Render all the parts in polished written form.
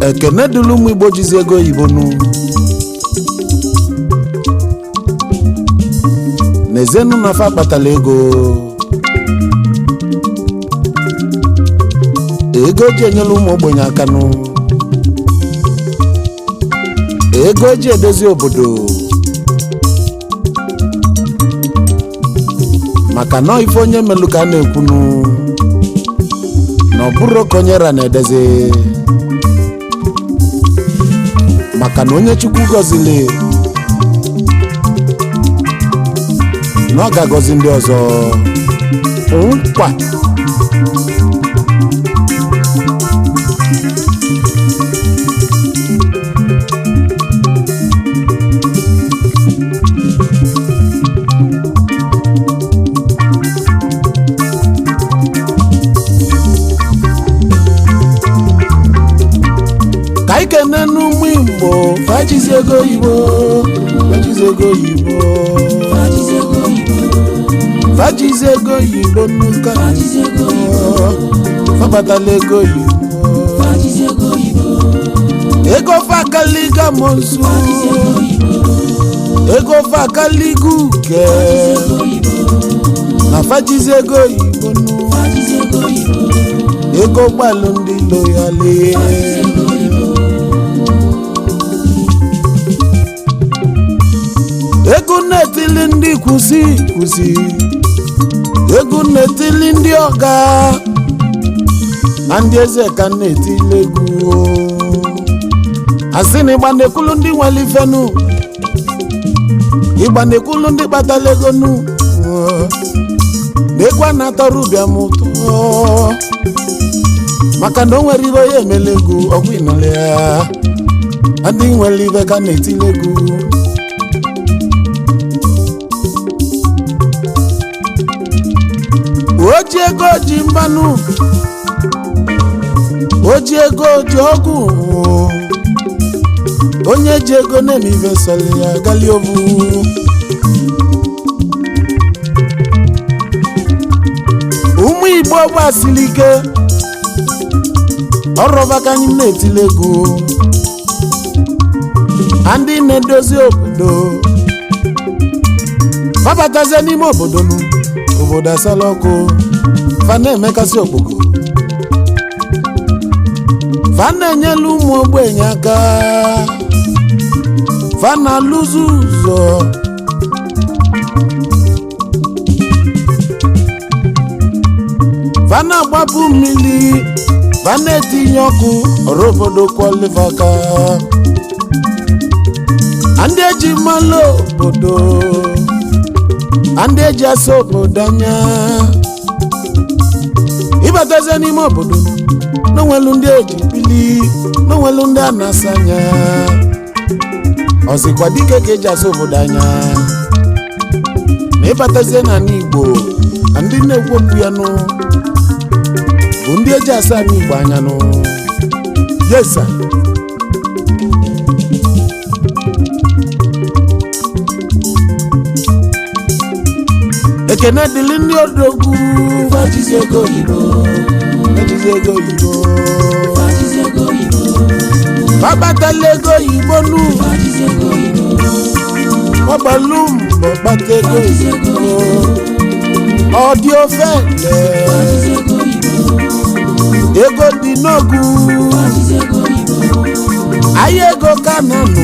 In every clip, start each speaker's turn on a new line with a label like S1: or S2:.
S1: ekene dulu ụmụ Igbo jizi ego oyibo nu n'ezenu nafa akpatala ego ji enyela ụmụ ogbenye aka nụ ego ji edozi obodo maka na ife onye melu ka a na-ekwunu na ọ bụrụ ka onye ra na-edezi maka na onye Chukwu gọzili na ọ ga-agọzi ndị ọzọ nkwa Ikene n'ụmụ Igbo fajizi ego oyibo fajizi ego oyibo n'ụka fabatala ego oyibo ego fakaliga monsu ego fakaliga uke na fajizi ego oyibo ego gbalụ ndị loyale ego netili ndị kwụsị ego netili ndị ọga na ndị eze ka netili egwu asị na ịgba nekwulu ndị nwere ifenu ịgba nekwulu ndị kpatala ego nu na egwu a na-atọrọ ụbịam ụtọ maka na o nwere ibe ya emela ego ọgwụ ịnọle ya ndị nwere ibe ka netili egwu oji ego ji mmanụ oji ego ji ọgwụ onye ji ego na-eme ife sọlị ya gali ovu ụmụ Igbo gbasiri ike ọrọba ka anyị na-etile ego ndị na-edozi obodo fabatazie n'ime obodo obodo asala ọkụ fa na-emekasị okpoko fa na-enyela ụmụ ogbenye aka fa na-alụzi ụzọ fa na-agbapụ mmiri fa na-etinye ọkụ ọrụ obodo kwọlifa aka ndị eji mmalụ obodo ndị eji asa obodo anya ịbatazie n'ime obodo n'onwelu ndị eji bili n'onwelu ndị a na-asa anya ọzịkwa dike ka eji asa obodo anya na ịbatazie na Igbo na ndị na-ekwu okwu ya nụ bụ ndị eji asa anyị Igbo anya nụ yesa ekene dịlị ndị odogwu fajizi ego oyibo fabatala ego oyibo nu ọgbalụ mbọ kpata ego oyibo ọ dị ofele ego dị n'ogu ahịa ego ka na-anụ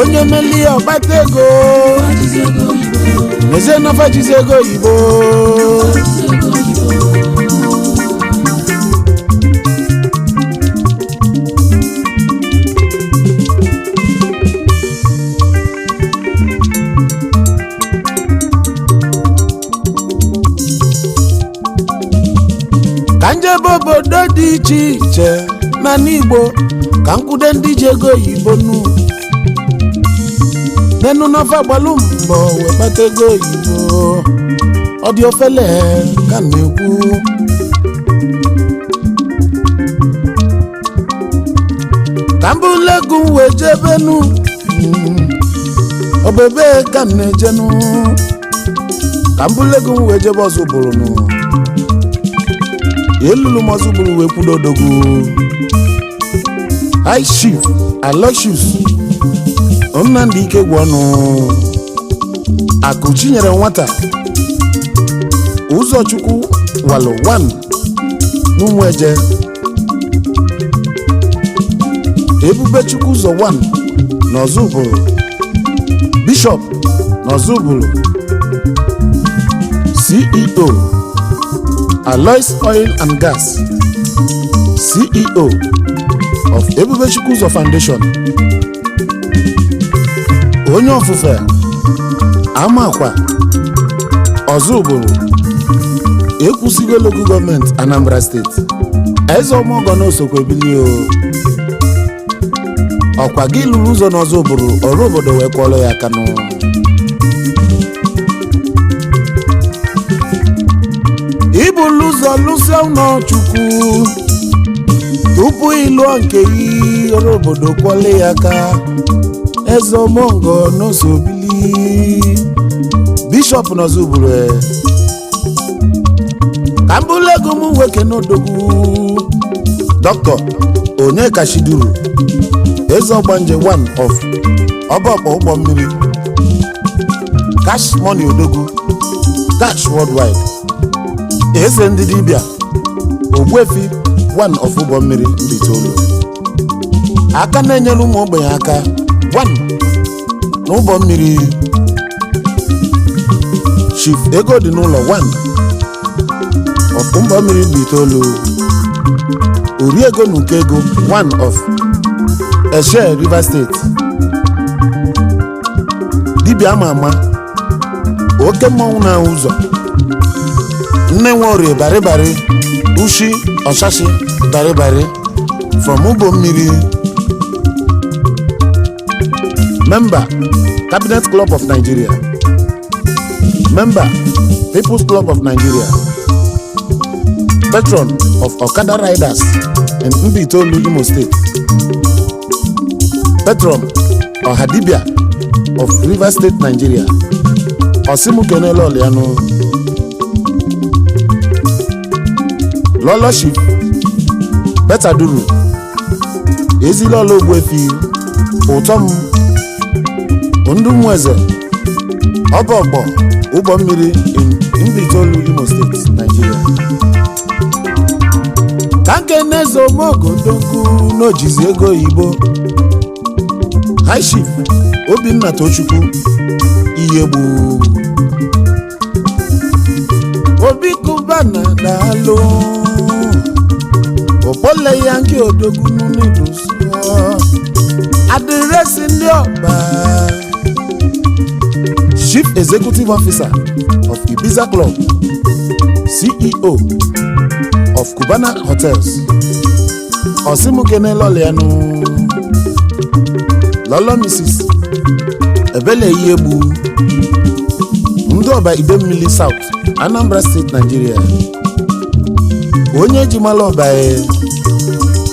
S1: onye melie ọkpata ego eze na fajizi ego oyibo ka njebe obodo dị iche iche na n'Igbo ka nkwude ndị ji ego oyibo nenu n'ọfa gbalụ mbọ wee kpata ego oyibo ọ dị ofele ka na-ekwu ka mbụlụ ego wee jebenu obebe ka na-ejenu ka mbụlụ ego wee jebe ọzọ bụrụ elulu mozubulu wee kwudo odogwu High Chief Aloysius Nnamdi Ikegwuọnụ Akụchi nyere nwata Ụzọchukwu Walu 1 n'Ụmụeje Ebubechukwu ụzọ 1 n'Ọzụbụlụ Bishop n'Ọzụbụlụ CEO Aloys Oil and Gas CEO of Ebubechukwu ụzọ Foundation onye ofufe Amakwa Ọzụbụlụ ekwusigo local gọọmenti Anambra steeti eze ọmọgọ n'osokwe bilio ọkwa gị lụrụ ụzọ n'Ọzụbụlụ ọrụ obodo wee kwọrọ ya aka nụ ibulu ụzọ lụsịa ụlọchukwu tupu ịlụọ nke yi ọrụ obodo kwọrọ ya aka eze ọmọgọ n'osobili Bishop n'Ọzụbụlụ ka mbụlego m nwoke n'odogwu Dr. Onyekachiduru eze ọgbanje 1 of ọbọkpọ ụgbọ mmiri Cash Money odogwu Cash Worldwide eze ndị dibịa Ogbuefi 1 of ụgbọ mmiri Mbaitoolu aka na-enyere ụmụ ogbenye aka 1 n'ụgbọ mmiri Chief Ego dị n'ụlọ 1 of ụgbọ mmiri Mbaitoolu Oriego Nukego 1 of Eshe River State dibịa ama ama oke mmọnwụ na ụzọ nne nworie barịbarị ushi ọshashi barịbarị from ụgbọ mmiri Member Cabinet Club of Nigeria Member People's Club of Nigeria Patron of Okada Riders in Mbaitoolu Imo State Patron Ọhadibia of River State Nigeria Osimukene Loliano Loloship Betaduru Ezilolo Ogbuefi Ụtọm Ndụmụeze Ọbọkpọ ụgbọ mmiri in Mbaitoolu Imo State Nigeria Kankenezo Mogodogwu n'ojizi ego oyibo High Chief Obinna Tochukwu Iyegbu Obi Kubana daalụ Okpole ya nke odogwu n'Idusu adịrịsị ndị ọba Chief Executive Officer of Ibiza Club CEO of Cubana Hotels Osimukene Loliano Lolo Mrs. Ebele Iyegbu ndị ọba Idemmili South Anambra State Nigeria onye jimala ọba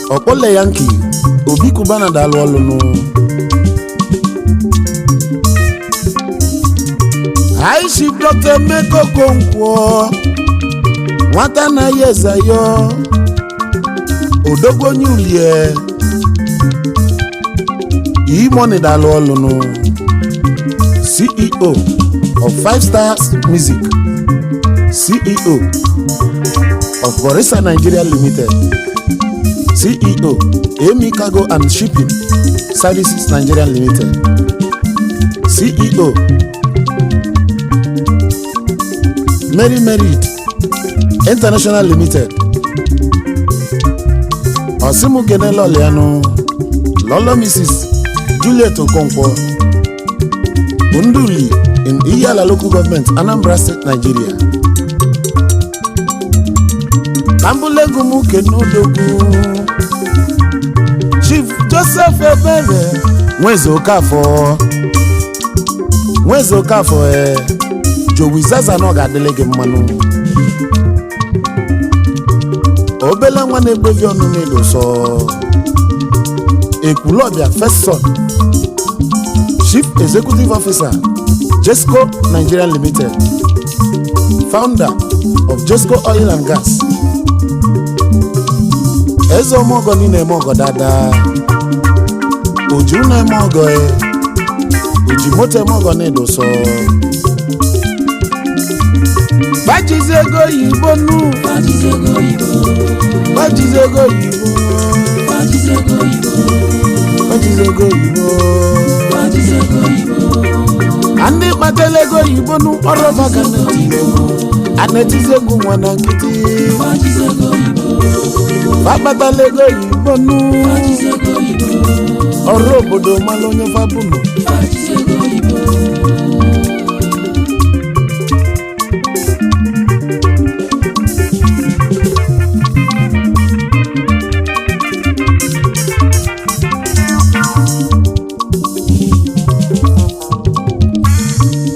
S1: Okpole Yankee Obi Kubana daalụ ọlụnụ High Chief Dr. Emeka Okonkwo nwata na yezayo odogwu onye ulie Imoni daalụ ọlụnụ CEO of 5 Stars Music CEO of Borisa Nigeria Limited CEO Emi Cargo and Shipping Services Nigeria Limited CEO Mary Merit International Limited Osimukene Loliano Lolo Mrs. Juliet Okonkwo Unduli in Iyala Local Government Anambra State Nigeria Kambulegumu Kenodogwu Chief Joseph Ebere Nweze Okafọ Jowi Zaza na ọ ga-adịle gị mmanụ obele nwa na-egbevi ọnụ n'Idusu Ekwulọbịa First Son Chief Executive Officer Jesco Nigeria Limited Founder of Jesco Oil and Gas eze ọmọgọ ni na-eme ọgọ dada oju na-eme ọgọ oji moto eme ọgọ na-edoso gbajizi ego oyibo nu gbajizi ego oyibo gbajizi ego oyibo ndị kpatara ego oyibo nu ọrụ vaga na-etizi egwu nwa na nkịtị akpatala ego oyibo nu ọrụ obodo mala onye fabụnụ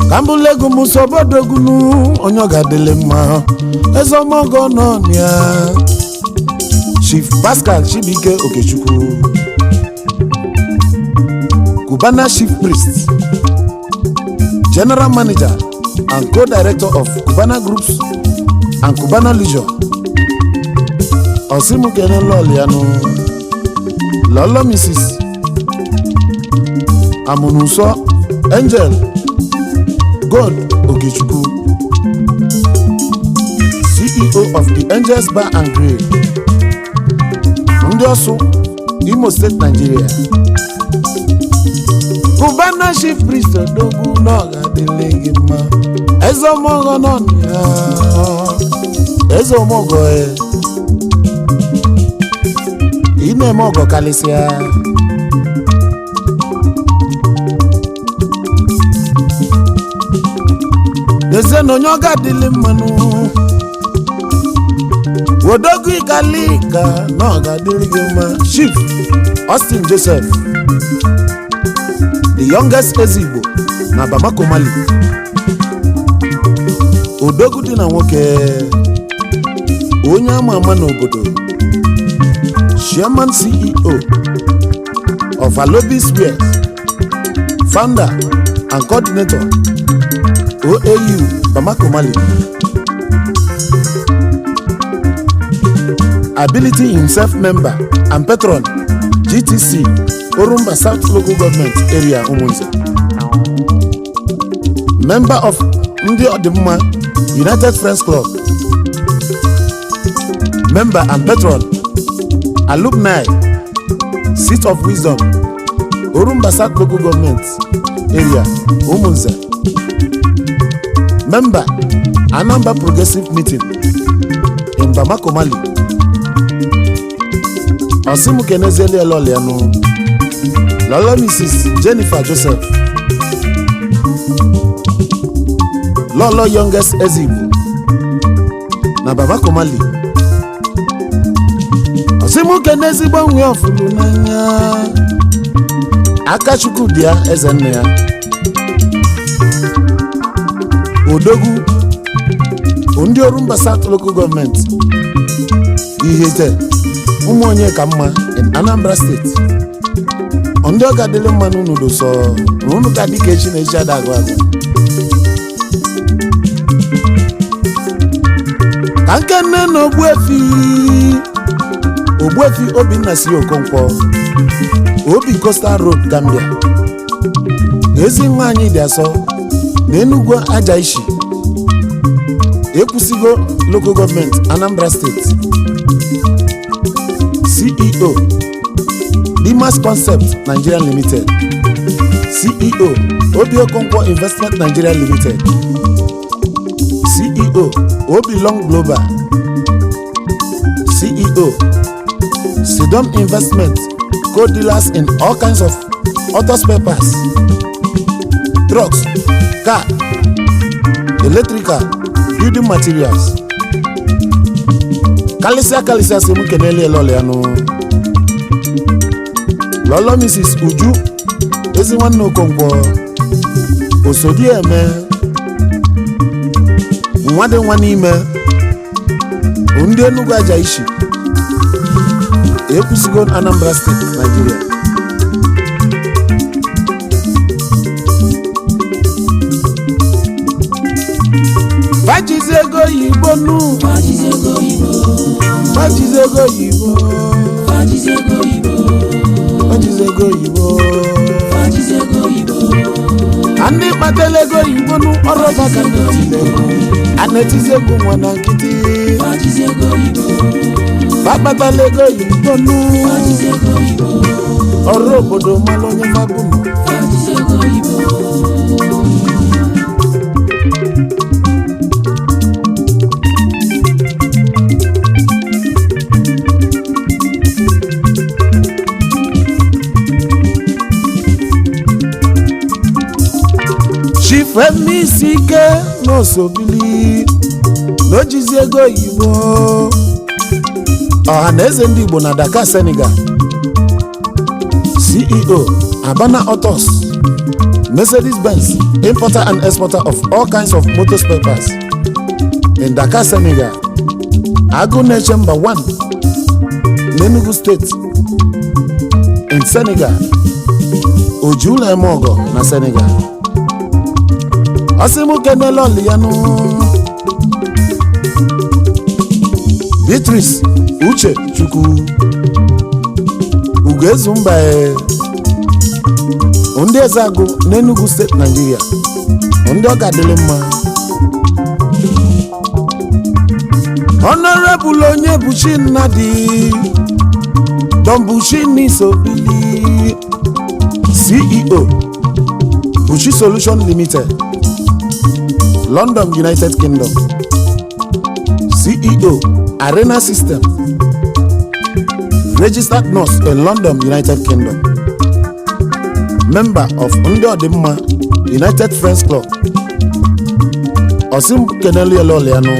S1: kambulegu musobodogunu onye ọgadele mma eze ọmọgọ nọ ya Chief Pascal Chibike Okechukwu Cubana Chief Priest General Manager and Co-Director of Cubana Groups and Cubana Leisure Osimukene Loliano Lolo Mrs. Amunuso Angel God Okechukwu CEO of the Angels Bar and Grill ndị ọsụ Imo State Nigeria Cubana Chief Priest odogwu n'ọgadịle gị mma eze ọmọgọ nọ ya eze ọmọgọ ị na-eme ọgọ kalịsịa eze na onye ọgadịle mmanụ Wodogu Ikalika no Gadirigema Chief Austin Joseph the youngest Ezigbo na Bamako Mali Odogu dị na nwoke onye ama n'obodo Chairman CEO of Alobis Wears founder and coordinator OAU Bamako Mali Ability himself member and patron GTC Orumba South Local Government Area Umunze member of Ndi Odimma United Friends Club member and patron alumni Seat of Wisdom Orumba South Local Government Area Umunze member Anamba Progressive Meeting in Bamako Mali Osimukene Zeli Loliano Lolo Mrs. Jennifer Joseph Lolo youngest Ezigbo na Bamako Mali Osimukene Ezigbo nwe ofulu n'anya Akachukwu dia eze nne ya Odogwu ndị Orumba South Local Government ihete ụmụ onye ka mma in Anambra State ndị ọgadịle mma n'unudo so n'unu ka dịka echi na echi adagụ agụ ka nke nne na Ogbuefi Obinna si Okonkwo Obi Coastal Road Gambia ezi nwaanyị dị asọ na Enugu Ajaishi Ekwusigo Local Government Anambra State CEO Dimas Concept Nigeria Limited CEO Obi Okonkwo Investment Nigeria Limited CEO Obi Long Global CEO Sidom Investment Co-dealers in all kinds of auto spare parts trucks, car, electrical, building materials Kalisia Semukenele Loliano Lolo Mrs. Uju Ezinwanne Okonkwo Osodieme Nwade Nwanime ndị Enugu Ajaishi Ekwusigo Anambra State, Nigeria Bajize ego Igbo nu Bajize ego yibo Andi kpatala ego yibo nu ọrụ baka n'etile anetizi egwu nwa na nkịtị kpatala ego yibo nu ọrụ obodo malụ onye fabunu Chifemi sike n'Osobili n'ojizi ego yibo ọhaneze ndị Igbo na Dakar, Senegal. CEO Abana Autos, Mercedes-Benz, importer and exporter of all kinds of motor spare parts in Dakar, Senegal. Agune Chamber 1, Enugu State in Senegal. Ojula Mogo na Senegal. Asimu Kenelo Lianu Beatrice Uche Chukwu Ugezumba Onde Zago n'Enugu State, Nigeria. Onde Ogadilima Honorable Onye Buchi Nadi Don Buchi Nisobili CEO Buchi Solution Limited, London, United Kingdom. CEO Arena System, registered nurse in London, United Kingdom. Member of Ndodimma United Friends Club. Osim Keneli Loliano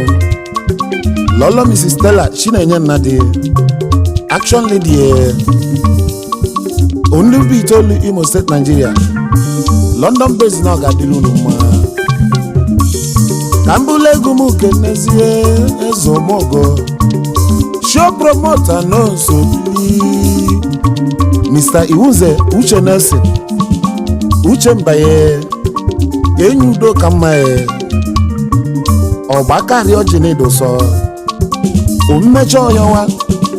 S1: Lolo Mrs. Stella Chinenye Nadi Action Lady Only be told Imo State, Nigeria. London based now Gadilunuma Kambule Gumu Kenezie Ezomogo Show promoter no Osobili Mr. Iwuze Uche Nelson Uche Mbaye Enyudo Kamae Obakari Ojinedo so Omecho Yowa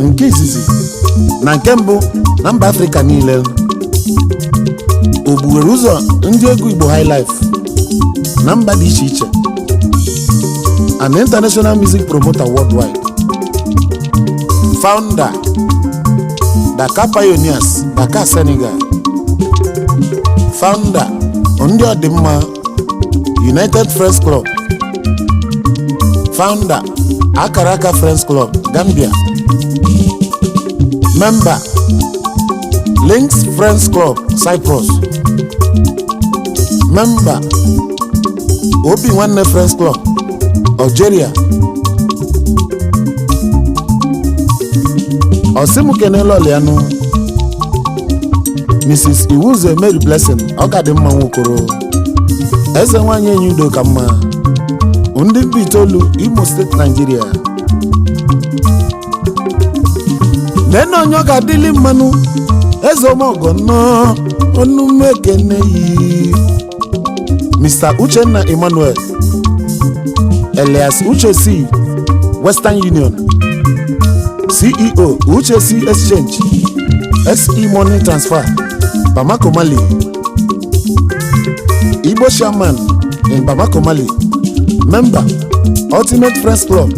S1: nke izizi na nke mbụ na mba Africa niile. Obuwere ụzọ ndị egwu Igbo high life na mba dị iche iche. An international music promoter worldwide. Founder Dakar Pioneers, Dakar, Senegal. Founder Ndodimma United Friends Club. Founder Akaraka Friends Club, Gambia. Member Links Friends Club, Cyprus. Member Obi-Wan Friends Club, Algeria. Osimu Kenelo Liano Mrs. Iwuze Mary Blessing Ogadimma Nwokoro Eze nwanyị Enyudo Kamma Ndị Bitolu Imo State, Nigeria. Neno nyoga dili manu Ezomogo no Onumekeneyi Mr. Uchenna Emmanuel Elias Uche C, Western Union. CEO Uche C Exchange SE Money Transfer, Bamako, Mali. Igbo Shaman in Bamako, Mali. Member Ultimate Friends Club,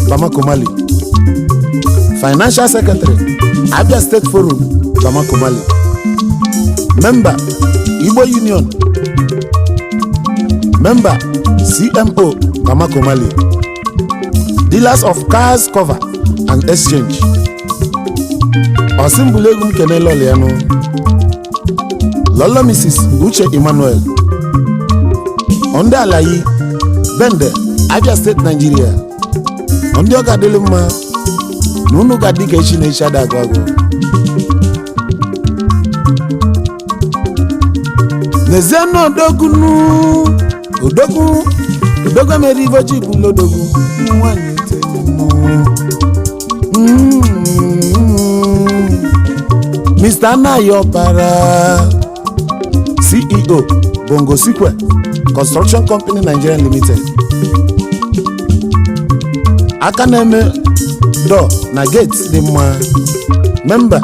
S1: Bamako, Mali. Financial Secretary Abia State Forum, Bamako, Mali. Member Igbo Union. Member CMO, Bamako, Mali. Dealers of cars cover and exchange. Osimbulegum Kenelo Liano Lolo Mrs. Uche Emmanuel Onde Alayi Bende, Abia State, Nigeria. Onde Ogadilima Nunu Gadike Chine Shada Gwago Nezeno Odogunu Odogu Merivo Jibulo Dogu Mwanye Tenimo Mr. Nayo Para CEO Bongo Sikwe Construction Company Nigeria Limited. Akaneme door na gate dị mma. Member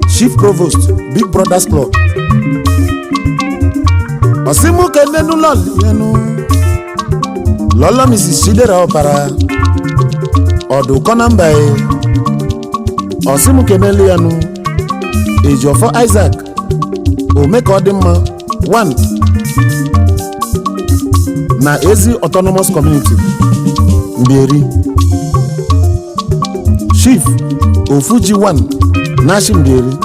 S1: Chief Provost Big Brothers Club. Osimu kenenu lọlịanụ lọlọ Mrs. Chidera Ọbara ọdụkọ na mba e. Osimu kenelu yanụ Ejiofor Isaac Omeka Ọdịmma 1 na Ezi Autonomous Community Mbieri. Chief Ofuji 1 na Mbieri.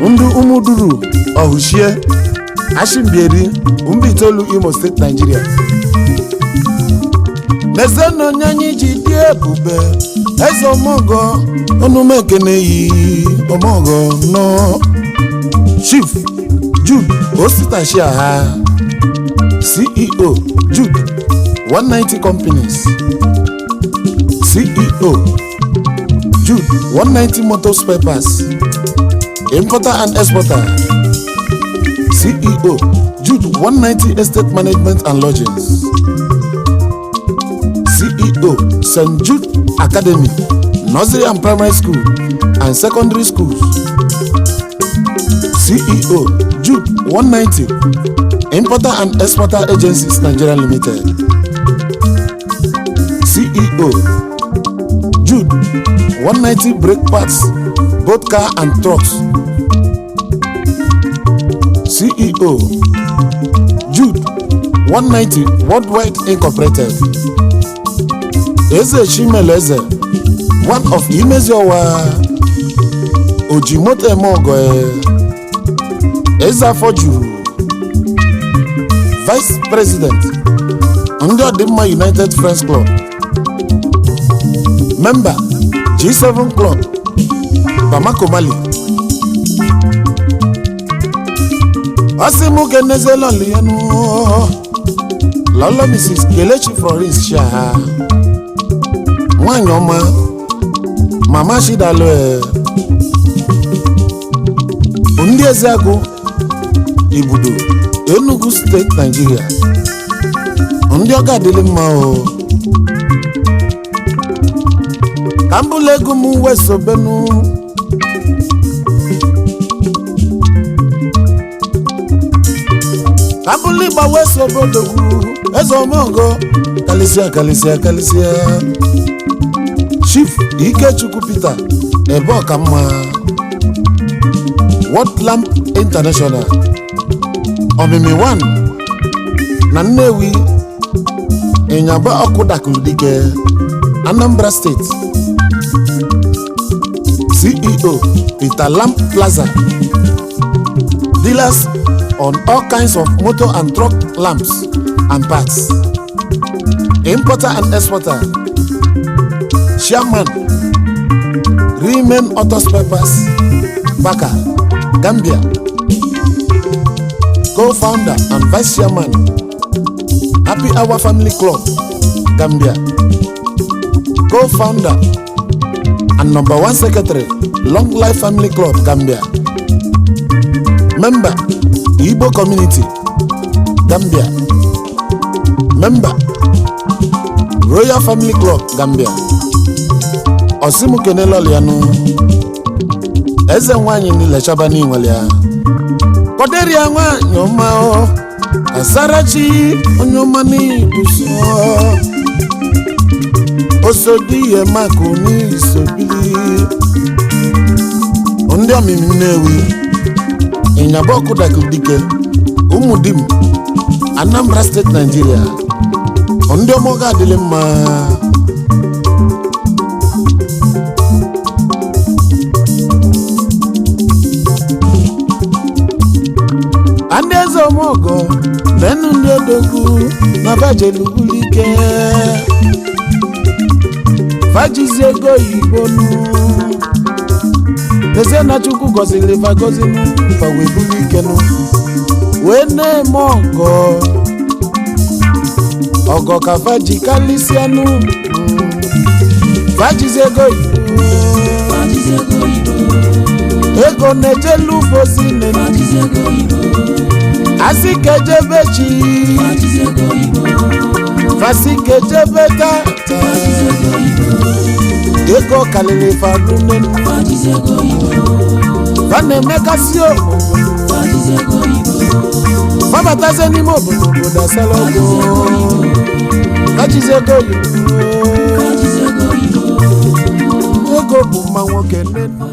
S1: Ndu Umuduru Ohushie Ashimbieri Umbitolu Imo State Nigeria. Nezeno nyanyi jidi ebube Eze Omogo Onumekene yi Omogo no. Chief Jude Ositashia CEO Jude 190 Companies. CEO Jude 190 Motor Spare Parts, Importer and Exporter. CEO Jude 190 Estate Management and Lodgings. CEO St. Jude Academy, Nursery and Primary School and Secondary Schools. CEO Jude 190 Importer and Exporter Agencies Nigeria Limited. CEO Jude 190 Brake Parts, both car and trucks. CEO Jude 190 Worldwide Incorporated. Eze Chimeleze, one of Imeziowa Ojimoto Emogoe. Eza Foju, Vice President under Dimma United Friends Club. Member G7 Club Bamako Mali. Osimu keneze lọlịanụ lọlọ Mrs. Kelechi Florence Shaha nwanyị ọma Mama Shidalo ndị Ezeagụ Ibudo Enugu State Nigeria. Ndị ọga adịlị mma o Kambulegu mu Wesobenu Kambuli ba Wesobodogu Eze Omogo Kalisia Chief Ikechukwu Peter Ebe Ọkamma World Lamp International Omimi 1 na Nnewi Ịnyaba Ọkụ Dakuludike Anambra State. CEO Peter Lamp Plaza, dealers on all kinds of motor and truck lamps and parts. Importer and exporter. Chairman Remain Auto Spare Parts, Baka, Gambia. Co-founder and vice chairman Happy Hour Family Club, Gambia. Co-founder and number 1 secretary Long Life Family Club, Gambia. Member Igbo Community, Gambia. Member Royal Family Club, Gambia. Osimu kenelo lianu Eze nwanyi ni lechabani nwalea Koderi ya nwanyi omao Asarachi onyomani buso Osodi ye makuni sobili Ondia miminewi Inyaboku dakudike Umudim Anambra State, Nigeria. Ondia moga dilema Andezo mogo Nenu ndodogu Nabaje lugulike Fajizego ibonu Nese na chuku gozile fagozinu Fawebulike no Wene mogo Ogo ka faji kalisianu Fajizego ibonu Ego nejelu fosine Asikejebechi Fasikejebeta ego kalili fadu nenu fane mekasio fabataze n'ime obodo asalogo kajizego ego bụ mma nwoke nenu